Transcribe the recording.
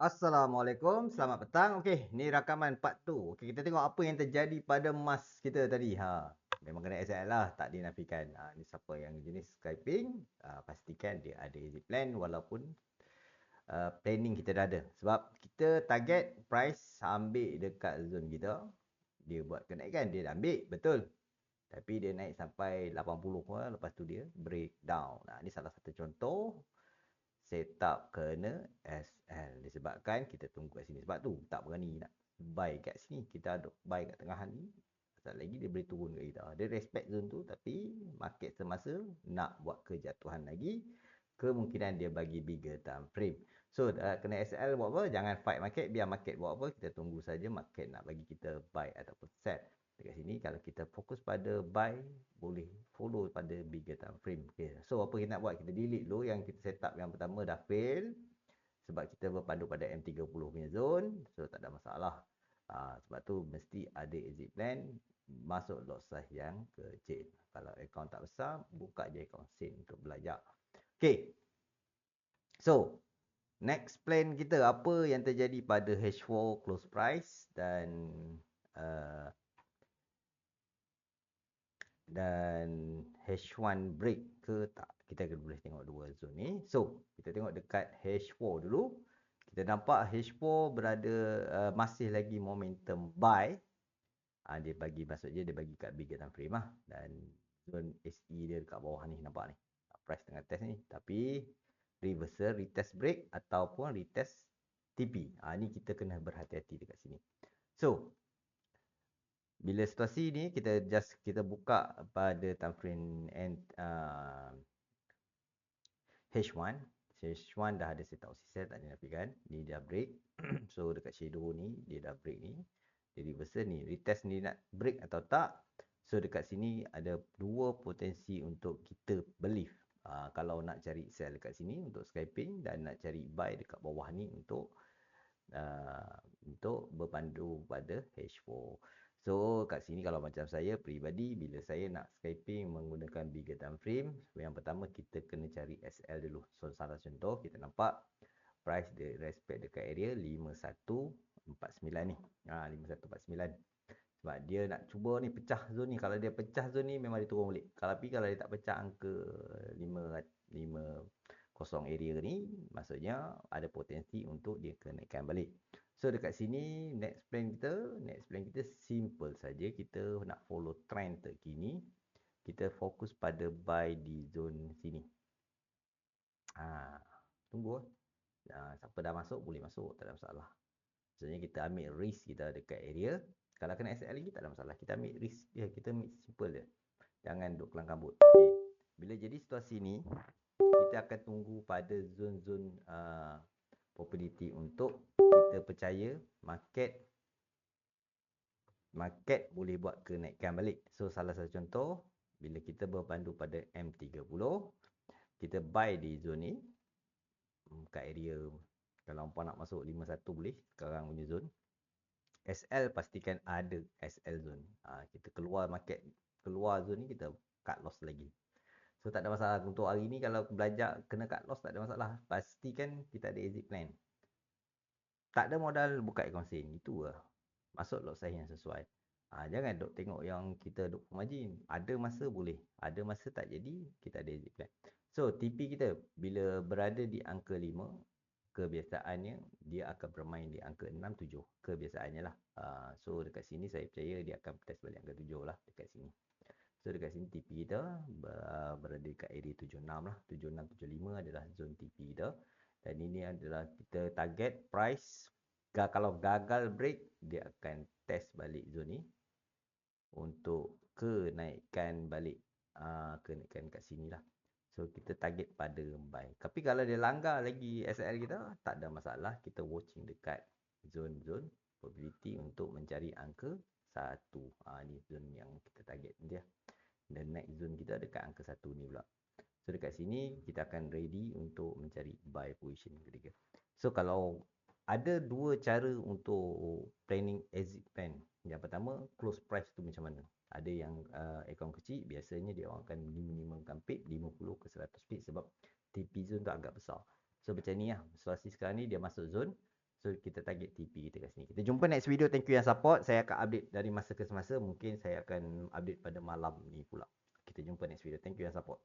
Assalamualaikum, selamat petang. Okey, ni rakaman part 2. Okey, kita tengok apa yang terjadi pada mas kita tadi. Memang kena SL lah, tak dinafikan. Ni siapa yang jenis Skyping, pastikan dia ada exit plan walaupun planning kita dah ada. Sebab kita target price ambil dekat zone kita. Dia buat kenaikan, dia dah ambil, betul. Tapi dia naik sampai 80 lepas tu dia breakdown. Ni salah satu contoh setup kena SL disebabkan kita tunggu kat sini. Sebab tu tak berani nak buy kat sini. Kita ada buy kat tengah ni. Sekali lagi dia boleh turun kat kita. Dia respect zone tu tapi market semasa nak buat kejatuhan lagi. Kemungkinan dia bagi bigger time frame. So kena SL buat apa? Jangan fight market. Biar market buat apa? Kita tunggu saja market nak bagi kita buy ataupun sell. Dekat sini kalau kita fokus pada buy, boleh follow pada bigger time frame. Okay. So apa kita nak buat? Kita delete dulu yang kita set up yang pertama dah fail. Sebab kita berpandu pada M30 punya zone. So tak ada masalah. Sebab tu mesti ada exit plan. Masuk lot size yang kecil. Kalau account tak besar, buka je account sin untuk belajar. Okay. So next plan kita, apa yang terjadi pada H4 close price dan uh, H1 break ke tak. Kita boleh tengok dua zone ni. So kita tengok dekat H4 dulu. Kita nampak H4 berada masih lagi momentum buy. Dia bagi, maksudnya dia bagi kat bigger time frame lah. Dan zone SE dia dekat bawah ni, nampak ni. Price tengah test ni. Tapi reversal, retest break ataupun retest TP. Ni kita kena berhati-hati dekat sini. So bila situasi ni kita buka pada time frame H1. H1 dah ada setup sell, tak dinafikan. Ni dah break. So dekat shadow ni dia dah break ni. Dia reversal ni, retest ni nak break atau tak. So dekat sini ada dua potensi untuk kita believe. Kalau nak cari sell dekat sini untuk scalping dan nak cari buy dekat bawah ni untuk berpandu pada H4. So kat sini kalau macam saya peribadi, bila saya nak scalping menggunakan bigger time frame, yang pertama kita kena cari SL dulu. So salah contoh kita nampak price dia respect dekat area 5149 ni. 5149. Sebab dia nak cuba ni pecah zone ni. Kalau dia pecah zone ni memang dia turun balik. Tapi kalau dia tak pecah angka 50 area ni, maksudnya ada potensi untuk dia kenaikkan balik. So dekat sini next plan kita simple saja. Kita nak follow trend terkini. Kita fokus pada buy di zone sini. Tunggu. Siapa dah masuk boleh masuk, tak ada masalah. Maksudnya kita ambil risk kita dekat area. Kalau kena SL lagi tak ada masalah. Kita ambil risk dia, kita ambil simple dia. Jangan duk kelang kabut. Okay. Bila jadi situasi ni, kita akan tunggu pada zone-zone probability untuk kita percaya market boleh buat kenaikan balik. So salah satu contoh, bila kita berpandu pada M30, kita buy di zone ni kat area, kalau hampa nak masuk 51 boleh sekarang punya zone. SL pastikan ada SL zone. Kita keluar zone ni, kita cut loss lagi. So tak ada masalah. Untuk hari ni kalau belajar kena cut loss tak ada masalah. Pastikan kita ada exit plan. Tak ada modal buka account sin. Itu lah. Masuk lot size yang sesuai. Jangan duk tengok yang kita duk margin. Ada masa boleh. Ada masa tak jadi, kita ada exit plan. So TP kita bila berada di angka 5, kebiasaannya dia akan bermain di angka 6, 7. Kebiasaannya lah. So dekat sini saya percaya dia akan test balik angka 7 lah dekat sini. So dekat sini TP kita berada dekat area 76 lah. 76, 75 adalah zone TP kita. Dan ini adalah kita target price. Kalau gagal break, dia akan test balik zone ni untuk kenaikan balik. Kenaikan kat sini lah. So kita target pada buy. Tapi kalau dia langgar lagi SL kita, tak ada masalah. Kita watching dekat zone-zone probability untuk mencari angka 1. Ni zone yang kita target dia. Dan next zone kita dekat angka 1 ni pula. So dekat sini kita akan ready untuk mencari buy position ketiga. So kalau ada dua cara untuk planning exit plan. Yang pertama, close price tu macam mana? Ada yang account kecil, biasanya dia akan minimumkan pip 50 ke 100 pip sebab TP zone tu agak besar. So macam ni lah, situasi sekarang ni dia masuk zone. So kita target TP kita kat sini. Kita jumpa next video. Thank you yang support. Saya akan update dari masa ke semasa. Mungkin saya akan update pada malam ni pula. Kita jumpa next video. Thank you yang support.